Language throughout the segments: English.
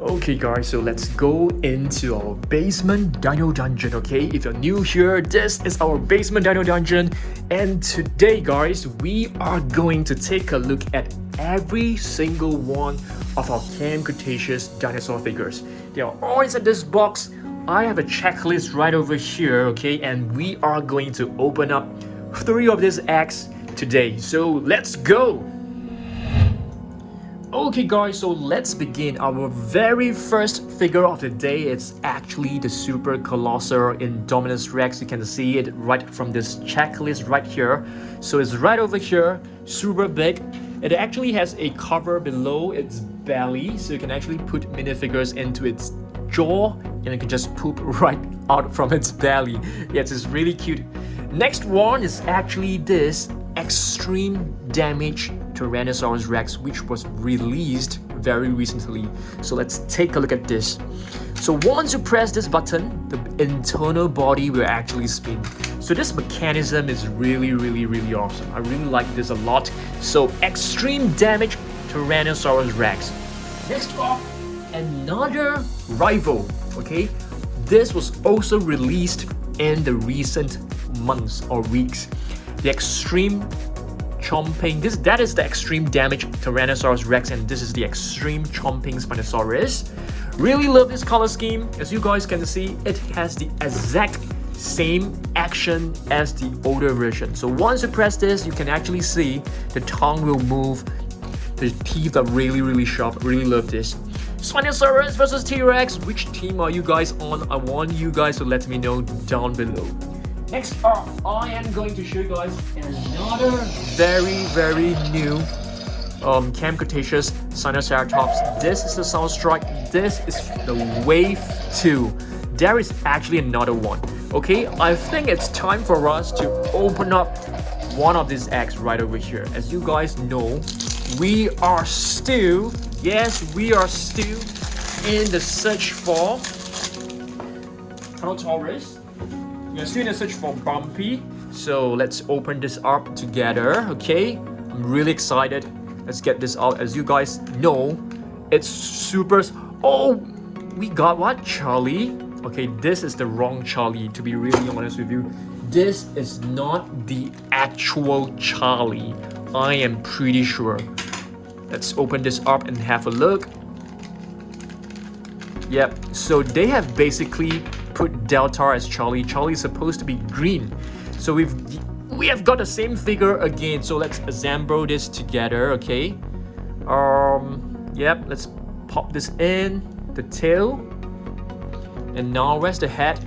Okay guys, so let's go into our basement dino dungeon, okay? If you're new here, this is our basement dino dungeon, and today guys, we are going to take a look at every single one of our Camp Cretaceous dinosaur figures. They are all inside this box. I have a checklist right over here, okay? And we are going to open up 3 of these eggs today, so let's go! Okay guys, so let's begin. Our very first figure of the day is actually the Super Colossal Indominus Rex. You can see it right from this checklist right here. So it's right over here, super big. It actually has a cover below its belly, so you can actually put minifigures into its jaw and it can just poop right out from its belly. Yes, it's really cute. Next one is actually this extreme damage Tyrannosaurus Rex, which was released very recently. So let's take a look at this. So once you press this button, the internal body will actually spin. So this mechanism is really awesome. I really like this a lot. So extreme damage Tyrannosaurus Rex. Next up, another rival. Okay, this was also released in the recent months or weeks. The extreme chomping, that is the extreme damage Tyrannosaurus Rex, and this is the extreme chomping Spinosaurus. Really love this color scheme. As you guys can see, it has the exact same action as the older version. So once you press this, you can actually see the tongue will move. The teeth are really sharp. Really love this. Spinosaurus versus T-Rex. Which team are you guys on? I want you guys to let me know down below. Next up, I am going to show you guys another very new Camp Cretaceous Sinoceratops. This is the SoundStrike. This is the Wave 2. There is actually another one. Okay, I think it's time for us to open up one of these eggs right over here. As you guys know, we are still in the search for Dinosaurs. We're still in a search for Bumpy, so let's open this up together, okay? I'm really excited. Let's get this out. As you guys know, it's super... Oh, we got what? Charlie? Okay, this is the wrong Charlie, to be really honest with you. This is not the actual Charlie. I am pretty sure. Let's open this up and have a look. Yep, so they have basically put Delta as Charlie. Charlie is supposed to be green. So we have got the same figure again. So let's assemble this together, okay? Yep, let's pop this in. The tail. And now where's the head?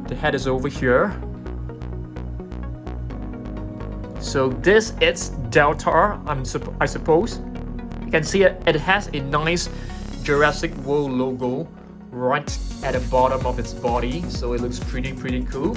The head is over here. So this is Delta, I suppose. You can see it has a nice Jurassic World logo right at the bottom of its body, so it looks pretty cool.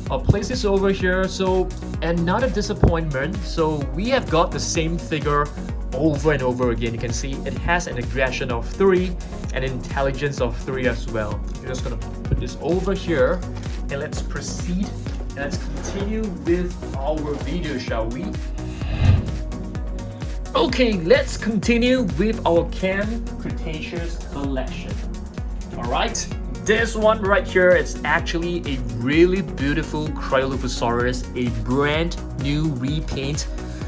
I'll place this over here. So another disappointment. So we have got the same figure over and over again. You can see it has an aggression of 3 and intelligence of 3 as well. I'm just gonna put this over here and let's proceed and let's continue with our video, shall we? Okay, let's continue with our Camp Cretaceous collection. Alright, this one right here is actually a really beautiful Cryolophosaurus, a brand new repaint.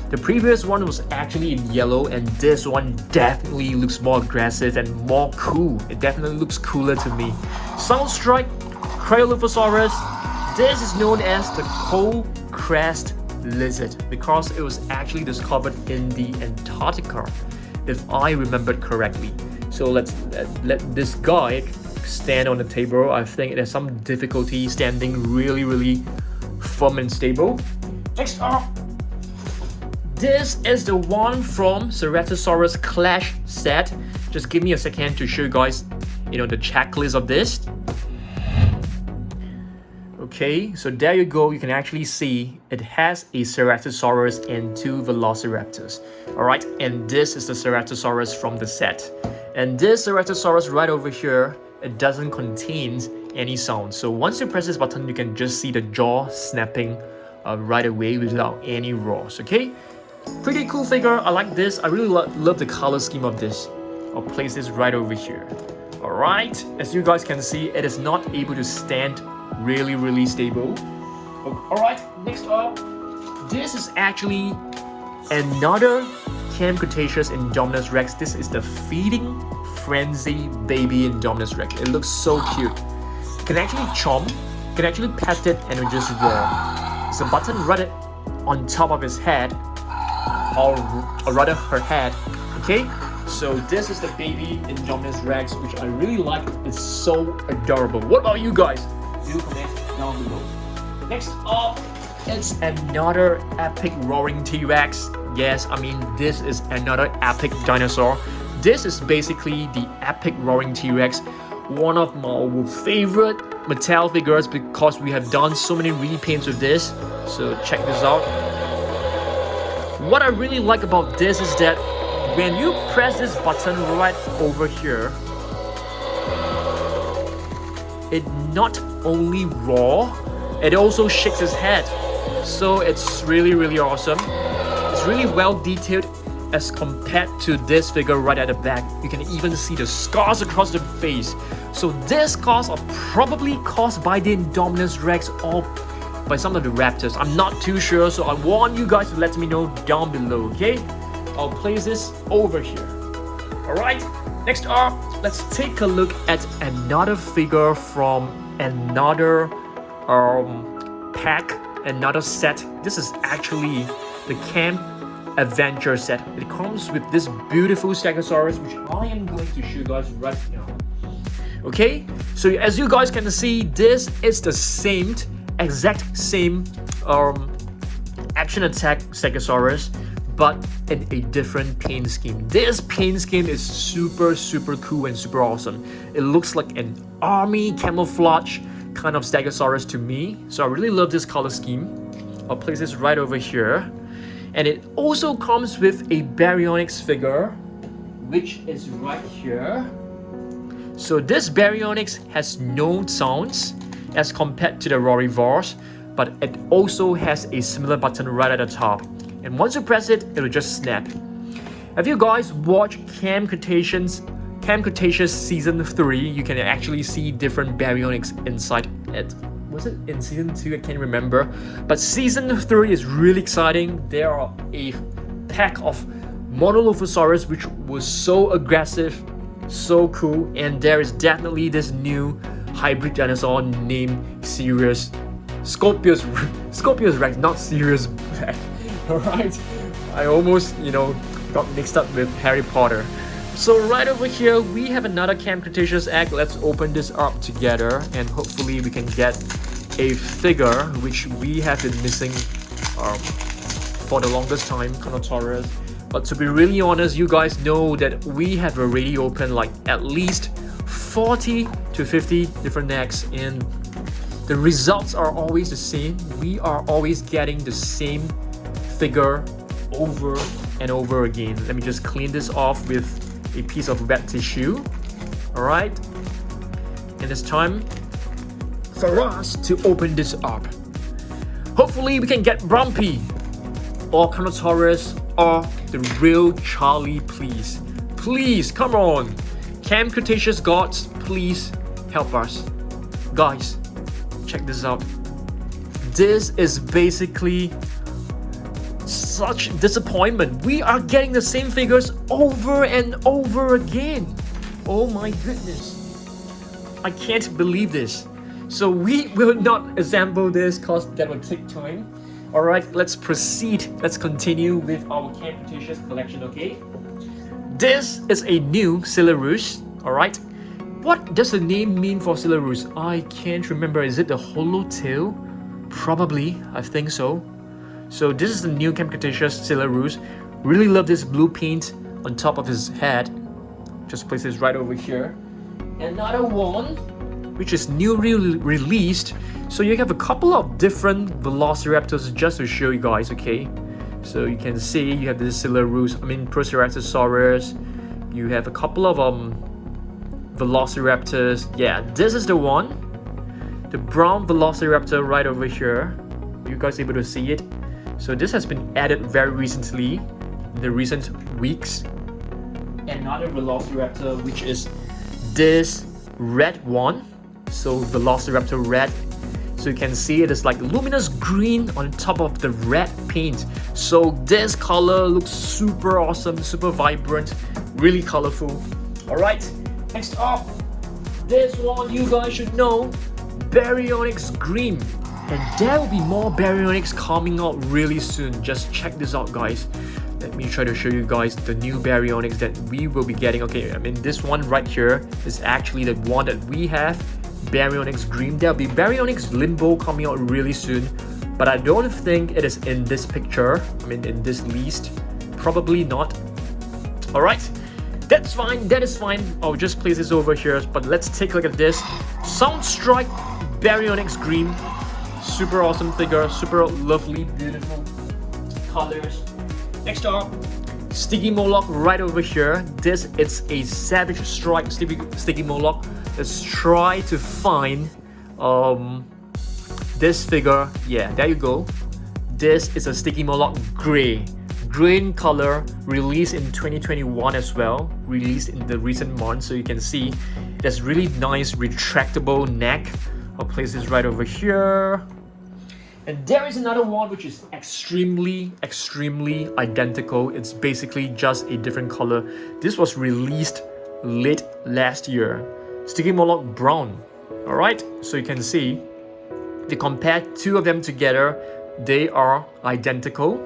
The previous one was actually in yellow, and this one definitely looks more aggressive and more cool. It definitely looks cooler to me. SoundStrike Cryolophosaurus. This is known as the cold crest lizard because it was actually discovered in the Antarctica, if I remembered correctly. So let's let this guy stand on the table. I think it has some difficulty standing really firm and stable. Next up, this is the one from Ceratosaurus Clash set. Just give me a second to show you guys, the checklist of this. Okay, so there you go. You can actually see it has a Ceratosaurus and 2 Velociraptors. Alright, and this is the Ceratosaurus from the set. And this Ceratosaurus right over here, it doesn't contain any sound. So once you press this button, you can just see the jaw snapping right away without any roars, okay? Pretty cool figure. I like this. I really love the color scheme of this. I'll place this right over here. Alright, as you guys can see, it is not able to stand really stable. Alright, next up, this is actually another Cretaceous Indominus Rex. This is the feeding frenzy baby Indominus Rex. It looks so cute. You can actually chomp, you can actually pet it and it just roar. There's a button right on top of his head, or rather her head, okay? So this is the baby Indominus Rex, which I really like. It's so adorable. What about you guys? Do comment down below. Next up, it's another epic roaring T-Rex. Yes, I mean this is another epic dinosaur. This is basically the epic roaring T-Rex, one of my favorite Mattel figures because we have done so many repaints with this. So check this out. What I really like about this is that when you press this button right over here, it not only roar, it also shakes his head. So it's really awesome. It's really well detailed as compared to this figure right at the back. You can even see the scars across the face. So these scars are probably caused by the Indominus Rex or by some of the raptors. I'm not too sure, so I want you guys to let me know down below, okay? I'll place this over here. Alright, next up, let's take a look at another figure from another pack, another set. This is actually the Camp Adventure set. It comes with this beautiful Stegosaurus, which I am going to show you guys right now. Okay, so as you guys can see, this is the exact same action attack Stegosaurus, but in a different paint scheme. This paint scheme is super cool and super awesome. It looks like an army camouflage kind of Stegosaurus to me. So I really love this color scheme. I'll place this right over here. And it also comes with a Baryonyx figure, which is right here. So this Baryonyx has no sounds as compared to the Rorivores, but it also has a similar button right at the top. And once you press it, it'll just snap. If you guys watch Camp Cretaceous Season 3, you can actually see different Baryonyx inside it. Was it in Season 2? I can't remember. But Season 3 is really exciting. There are a pack of Monolophosaurus which was so aggressive, so cool. And there is definitely this new hybrid dinosaur named Scorpius Rex, not Sirius Black. Alright, I almost, got mixed up with Harry Potter. So right over here, we have another Camp Cretaceous egg. Let's open this up together and hopefully we can get a figure which we have been missing for the longest time, Carnotaurus. But to be really honest, you guys know that we have already opened like at least 40 to 50 different necks and the results are always the same. We are always getting the same figure over and over again. Let me just clean this off with a piece of wet tissue. Alright, and it's time for us to open this up. Hopefully we can get Bumpy or Carnotaurus or the real Charlie, please. Please, come on. Camp Cretaceous gods, please help us. Guys, check this out. This is basically such disappointment. We are getting the same figures over and over again. Oh my goodness. I can't believe this. So we will not assemble this because that will take time. Alright, let's proceed. Let's continue with our Camp Cretaceous collection, okay? This is a new Silarus, alright? What does the name mean for Silarus? I can't remember. Is it the hollow tail? Probably, I think so. So this is the new Camp Cretaceous Silarus. Really love this blue paint on top of his head. Just place this right over here. Another one, which is newly released. So you have a couple of different Velociraptors just to show you guys, okay? So you can see you have this Proceratosaurus. You have a couple of Velociraptors. Yeah, this is the one. The brown Velociraptor right over here. You guys able to see it? So this has been added very recently, in the recent weeks. another Velociraptor, which is this red one. So Velociraptor red. So you can see it is like luminous green on top of the red paint. So this color looks super awesome, super vibrant, really colorful. Alright, next up, this one you guys should know, Baryonyx green. And there will be more Baryonyx coming out really soon. Just check this out, guys. Let me try to show you guys the new Baryonyx that we will be getting. Okay, I mean this one right here is actually the one that we have, Baryonyx green. There'll be Baryonyx limbo coming out really soon, but I don't think it is in this picture. I mean in this list, probably not. Alright, that's fine, that is fine. I'll just place this over here, but let's take a look at this. SoundStrikes Baryonyx green. Super awesome figure, super lovely, beautiful colors. Next up, Sticky Moloch right over here. This is a Savage Strike Sticky Moloch. Let's try to find this figure. Yeah, there you go. This is a Sticky Moloch gray. Green color, released in 2021 as well. Released in the recent months, so you can see there's really nice retractable neck. I'll place this right over here. And there is another one which is extremely identical. It's basically just a different color. This was released late last year. Sticky Moloch brown. Alright, so you can see they compared two of them together. They are identical,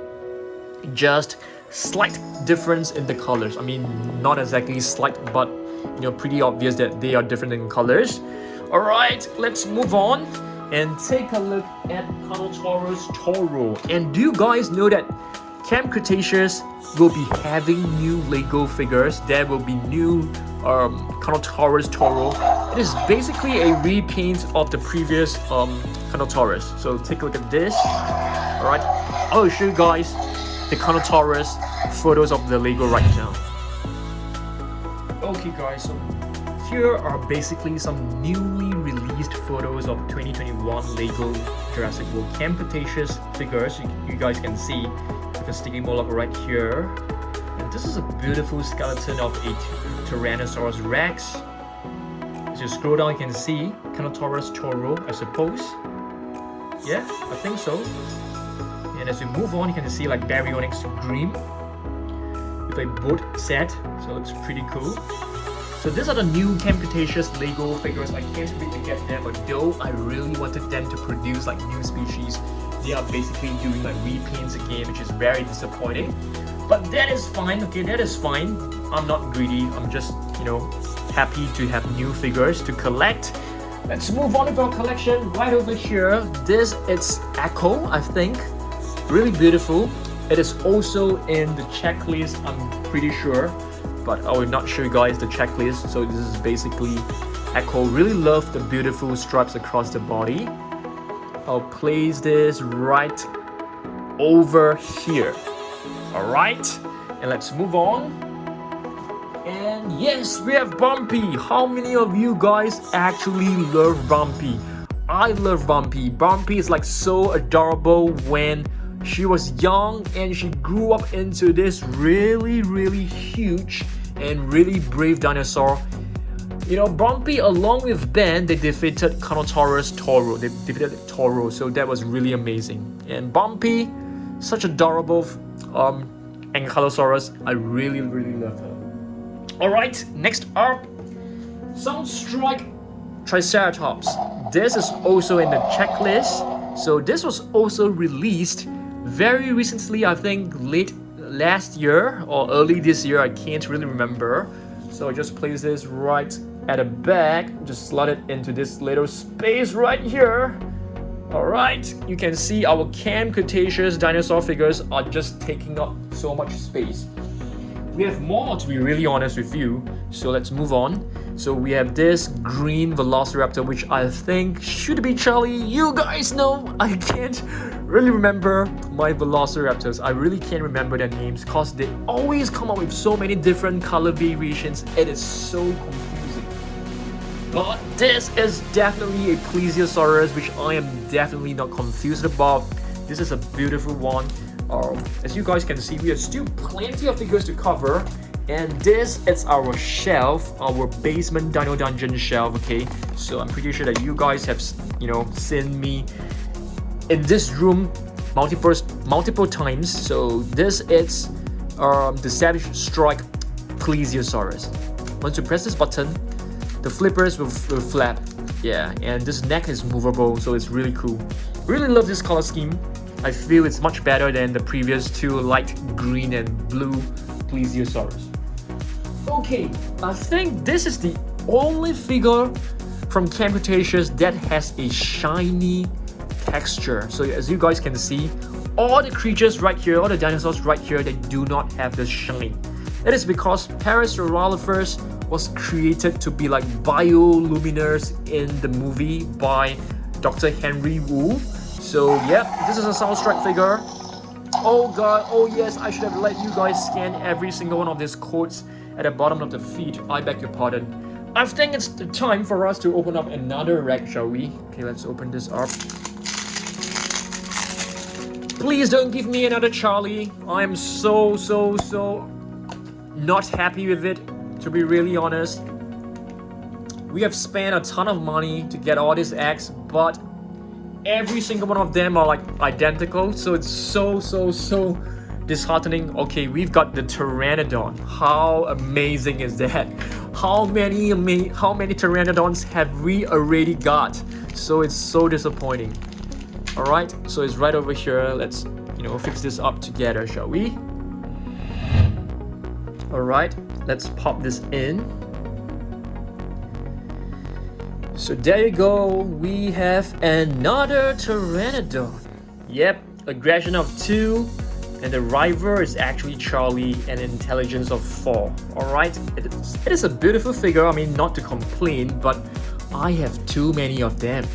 just slight difference in the colors. I mean, not exactly slight, but you know, pretty obvious that they are different in colors. Alright, let's move on and take a look at Carnotaurus Toro. And do you guys know that Camp Cretaceous will be having new Lego figures? There will be new Carnotaurus Toro. It is basically a repaint of the previous Carnotaurus. So take a look at this. Alright, I will show you guys the Carnotaurus photos of the Lego right now. Okay guys, so here are basically some newly released photos of 2021 Lego Jurassic World Camp Cretaceous figures. You guys can see the Sticky Moloch right here. And this is a beautiful skeleton of a Tyrannosaurus Rex. As you scroll down, you can see Carnotaurus Toro, I suppose. Yeah, I think so. And as you move on, you can see like Baryonyx green with a boat set. So it looks pretty cool. So these are the new Camp Cretaceous Lego figures. I can't wait to get them, but though I really wanted them to produce like new species, they are basically doing like repaints again, which is very disappointing. But that is fine, okay, that is fine. I'm not greedy, I'm just, you know, happy to have new figures to collect. Let's move on with our collection right over here. This is Echo, I think. Really beautiful. It is also in the checklist, I'm pretty sure. But I will not show you guys the checklist. So this is basically Echo. Really love the beautiful stripes across the body. I'll place this right over here. Alright, and let's move on. And yes, we have Bumpy. How many of you guys actually love Bumpy? I love Bumpy. Bumpy is like so adorable when she was young and she grew up into this really huge and really brave dinosaur. You know, Bumpy along with Ben, they defeated Carnotaurus Toro. They defeated Toro, so that was really amazing. And Bumpy, such adorable Ankylosaurus. I really love her. Alright, next up, SoundStrikes Triceratops. This is also in the checklist. So this was also released very recently, I think late last year or early this year, I can't really remember. So I just place this right at the back, just slot it into this little space right here. Alright, you can see our Camp Cretaceous dinosaur figures are just taking up so much space. We have more, to be really honest with you, so let's move on. So we have this green Velociraptor, which I think should be Charlie. You guys know I can't really remember my Velociraptors. I really can't remember their names because they always come up with so many different color variations. It is so confusing. But this is definitely a Plesiosaurus, which I am definitely not confused about. This is a beautiful one. As you guys can see, we have still plenty of figures to cover. And this is our shelf, our basement Dino Dungeon shelf, okay? So I'm pretty sure that you guys have, seen me in this room multiple times. So this is the Savage Strike Plesiosaurus. Once you press this button, the flippers will flap. Yeah, and this neck is movable, so it's really cool. Really love this color scheme. I feel it's much better than the previous two light green and blue Plesiosaurus. Okay, I think this is the only figure from Camp Cretaceous that has a shiny texture. So as you guys can see, all the creatures right here, all the dinosaurs right here, they do not have the shine. It is because Parasaurolophus was created to be like bioluminescence in the movie by Dr. Henry Wu. So yep, this is a SoundStrike figure. Oh god, oh yes, I should have let you guys scan every single one of these codes at the bottom of the feed. I beg your pardon. I think it's the time for us to open up another rack, shall we? Okay, let's open this up. Please don't give me another Charlie. I am so not happy with it, to be really honest. We have spent a ton of money to get all these eggs, but every single one of them are like identical, so it's so disheartening. Okay, we've got the Pteranodon. How amazing is that? How many Pteranodons have we already got? So it's so disappointing. Alright, so it's right over here. Let's fix this up together, shall we? Alright, let's pop this in. So there you go, we have another Pteranodon. Yep, aggression of 2, and the rival is actually Charlie and intelligence of 4. Alright, it is a beautiful figure, I mean not to complain, but I have too many of them.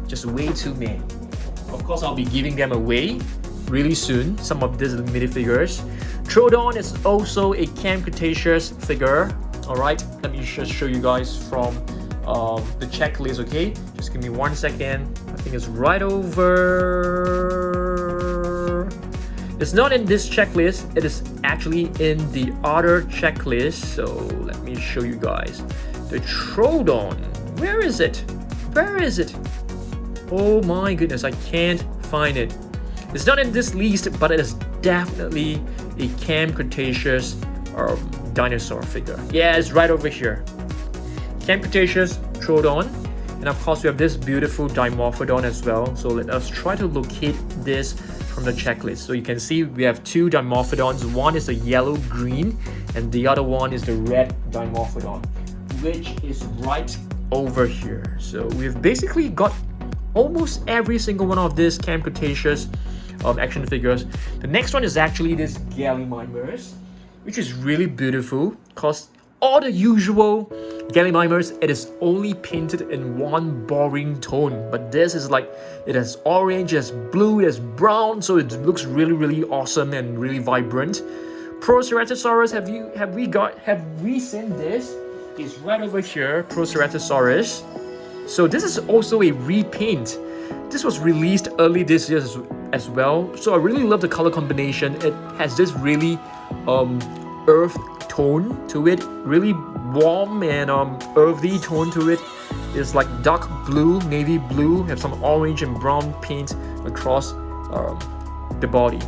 Just way too many. Of course, I'll be giving them away really soon, some of these minifigures. Troodon is also a Camp Cretaceous figure. Alright, let me just show you guys from the checklist, okay? Just give me 1 second. I think it's right over. It's not in this checklist, it is actually in the other checklist. So let me show you guys. The Troodon. Where is it? Where is it? Oh my goodness, I can't find it. It's not in this list, but it is definitely a Camp Cretaceous dinosaur figure. Yeah, it's right over here. Camp Cretaceous Troodon, and of course we have this beautiful Dimorphodon as well. So let us try to locate this from the checklist. So you can see we have 2 Dimorphodons. One is the yellow-green, and the other one is the red Dimorphodon, which is right over here. So we've basically got almost every single one of these Camp Cretaceous action figures. The next one is actually this Gallimimus, which is really beautiful because all the usual Gallimimus, it is only painted in one boring tone, but this is like, it has orange, it has blue, it has brown, so it looks really awesome and really vibrant. Proceratosaurus, have we seen this? It's right over here, Proceratosaurus. So this is also a repaint. This was released early this year as well. So I really love the color combination. It has this really earth tone to it, really warm and earthy tone to it. It's like dark blue, navy blue, have some orange and brown paint across the body.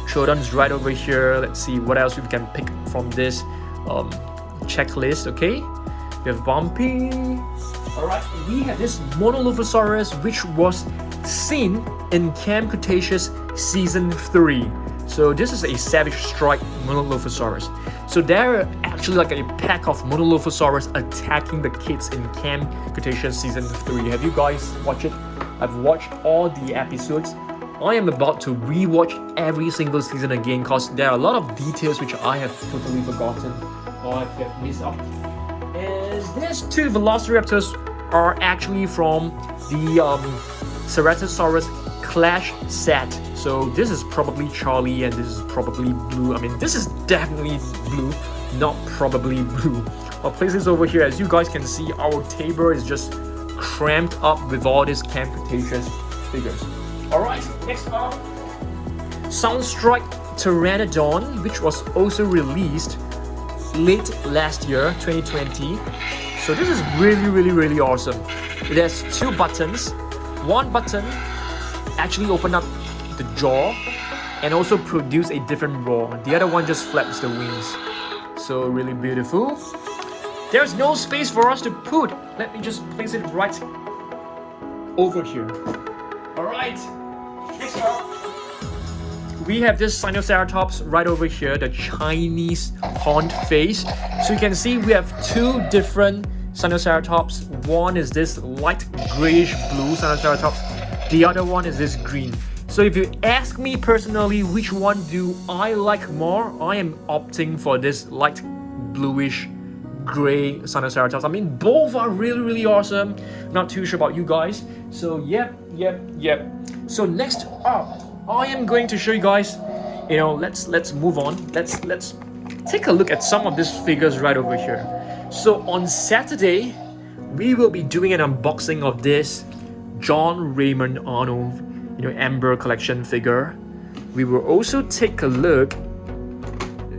Troodon is right over here. Let's see what else we can pick from this checklist. Okay, we have Bumpy. Alright, we have this Monolophosaurus, which was seen in Camp Cretaceous Season 3. So this is a Savage Strike Monolophosaurus. So there are actually like a pack of Monolophosaurus attacking the kids in Camp Cretaceous Season 3. Have you guys watched it? I've watched all the episodes. I am about to rewatch every single season again because there are a lot of details which I have totally forgotten or I have missed out. And these 2 Velociraptors are actually from the Ceratosaurus Clash set. So this is probably Charlie and this is probably Blue. I mean, this is definitely Blue, not probably Blue. I'll place this over here. As you guys can see, our table is just cramped up with all these Camp Cretaceous figures. Alright, next up, SoundStrike Pteranodon, which was also released late last year, 2020. So this is really awesome. It has two buttons. One button actually open up the jaw and also produce a different roar. The other one just flaps the wings. So really beautiful. There's no space for us to put. Let me just place it right over here. Alright, next up, we have this Sinoceratops right over here, the Chinese horned face. So you can see we have two different Sinoceratops. One is this light grayish blue Sinoceratops. The other one is this green. So if you ask me personally which one do I like more, I am opting for this light bluish gray Sinoceratops. I mean, both are really awesome. Not too sure about you guys. So yep. So next up, I am going to show you guys, let's move on. Let's take a look at some of these figures right over here. So on Saturday, we will be doing an unboxing of this John Raymond Arnold, Amber collection figure. We will also take a look,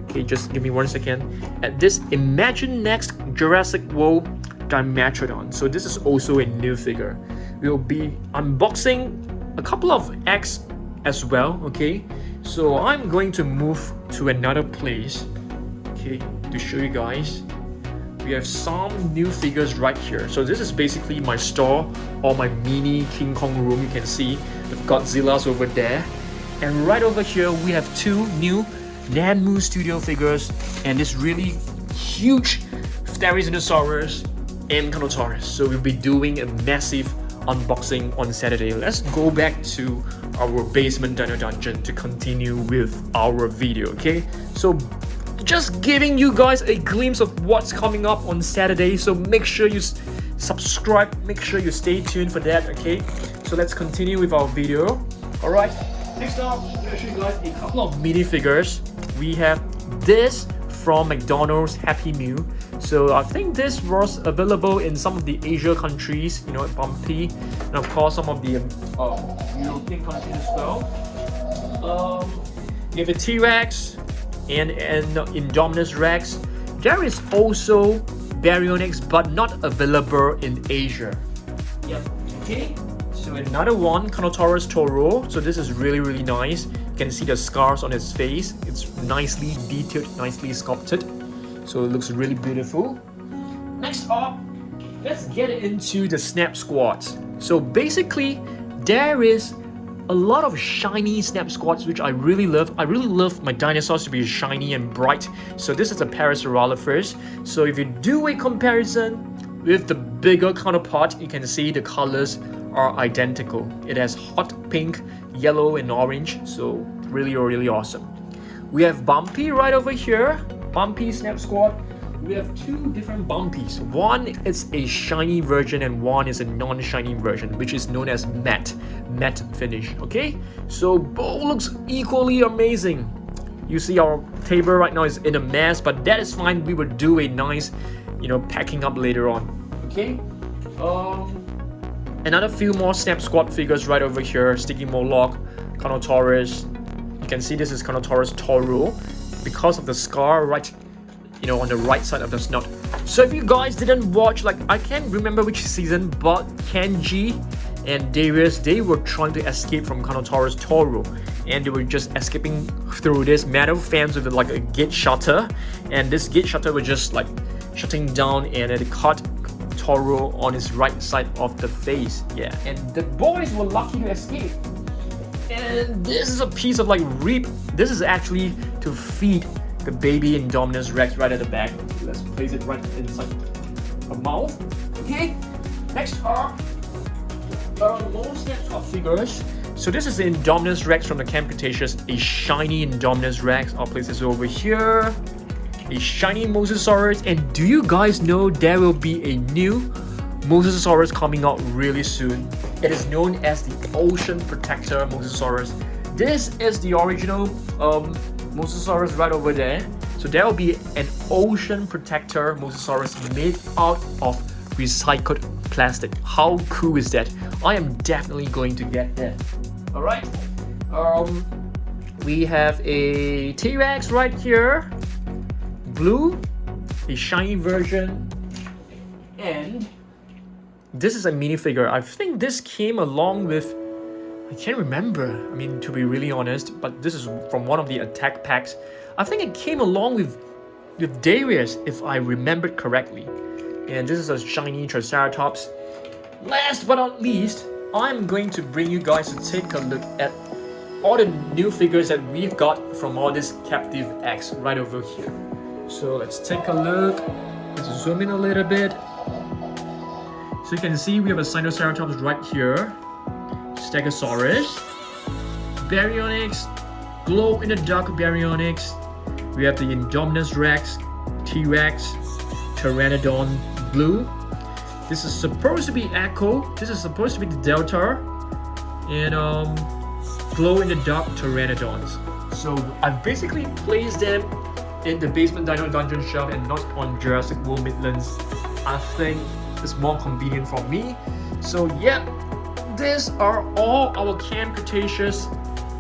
okay, just give me 1 second, at this Imagine Next Jurassic World Dimetrodon. So this is also a new figure. We'll be unboxing a couple of X as well, okay? So I'm going to move to another place, okay, to show you guys. We have some new figures right here. So this is basically my store or my mini King Kong room. You can see the Godzillas over there. And right over here, we have two new Nanmu Studio figures and this really huge Dinosaurs and Dinosaurs. So we'll be doing a massive unboxing on Saturday. Let's go back to our basement dino dungeon to continue with our video, okay? So just giving you guys a glimpse of what's coming up on Saturday, so make sure you subscribe, make sure you stay tuned for that, okay? So let's continue with our video. Alright, next up, I'm going to show you guys a couple of minifigures. We have this from McDonald's Happy Meal. So I think this was available in some of the Asia countries, Bumpy, and of course some of the European countries as well. You have a T-Rex and Indominus Rex. There is also Baryonyx, but not available in Asia. Yep. Okay. So another one, Carnotaurus Toro. So this is really nice. You can see the scars on its face. It's nicely detailed, nicely sculpted. So it looks really beautiful. Next up, let's get into the Snap Squads. So basically, there is a lot of shiny Snap Squads, which I really love. I really love my dinosaurs to be shiny and bright. So this is a Parasaurolophus. So if you do a comparison with the bigger counterpart, you can see the colors are identical. It has hot pink, yellow, and orange. So really awesome. We have Bumpy right over here. Bumpy Snap Squad. We have two different Bumpies. One is a shiny version and one is a non-shiny version, which is known as matte finish. Okay, so both looks equally amazing. You see our table right now is in a mess, but that is fine. We will do a nice, packing up later on. Okay. Another few more Snap Squad figures right over here. Sticky Moloch, Carnotaurus. You can see this is Carnotaurus Toro because of the scar right, on the right side of the snout. So if you guys didn't watch, I can't remember which season, but Kenji and Darius, they were trying to escape from Carnotaurus Toro, and they were just escaping through this metal fence with a gate shutter, and this gate shutter was just shutting down, and it caught Toro on his right side of the face. Yeah, and the boys were lucky to escape. And this is a piece of rib. This is actually to feed the baby Indominus Rex right at the back. Let's place it right inside a mouth. Okay, next are more Snap Squad figures. So this is the Indominus Rex from the Camp Cretaceous, a shiny Indominus Rex. I'll place this over here. A shiny Mosasaurus. And do you guys know there will be a new Mosasaurus coming out really soon? It is known as the Ocean Protector Mosasaurus. This is the original Mosasaurus right over there. So there will be an Ocean Protector Mosasaurus made out of recycled plastic. How cool is that? I am definitely going to get that. Alright. We have a T-Rex right here. Blue. a shiny version, and this is a minifigure. I think this came along with, I can't remember, I mean, to be really honest, but this is from one of the attack packs. I think it came along with Darius, if I remembered correctly. And this is a shiny Triceratops. Last but not least, I'm going to bring you guys to take a look at all the new figures that we've got from all this Captive X right over here. So let's take a look. Let's zoom in a little bit. So you can see we have a Sinoceratops right here, Stegosaurus, Baryonyx, glow-in-the-dark Baryonyx. We have the Indominus Rex, T-Rex, Pteranodon Blue. This is supposed to be Echo. This is supposed to be the Delta, and glow-in-the-dark Pteranodons. So I've basically placed them in the basement Dino Dungeon shelf and not on Jurassic World Midlands. I think it's more convenient for me. So yeah, these are all our Camp Cretaceous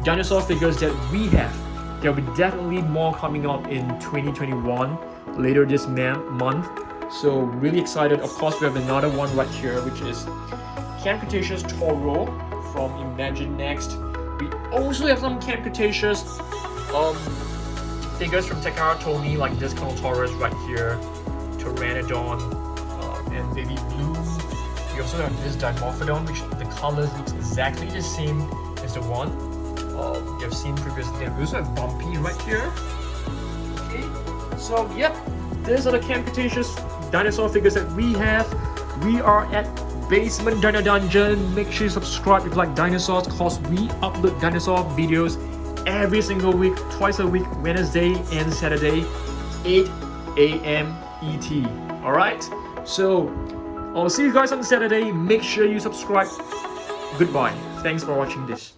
dinosaur figures that we have. There will be definitely more coming up in 2021 later this month. So really excited. Of course, we have another one right here, which is Camp Cretaceous Toro from Imagine Next. We also have some Camp Cretaceous figures from Takara Tomy, like this Carnotaurus right here, Pteranodon, and Baby Blue. We also have this Dimorphodon, which the colors looks exactly the same as the one you have seen previously. And we also have Bumpy right here. Okay, so yep, these are the Camp Cretaceous dinosaur figures that we have. We are at Basement Dino Dungeon. Make sure you subscribe if you like dinosaurs, cause we upload dinosaur videos every single week, twice a week, Wednesday and Saturday, 8 a.m. ET. Alright? So I'll see you guys on Saturday. Make sure you subscribe. Goodbye. Thanks for watching this.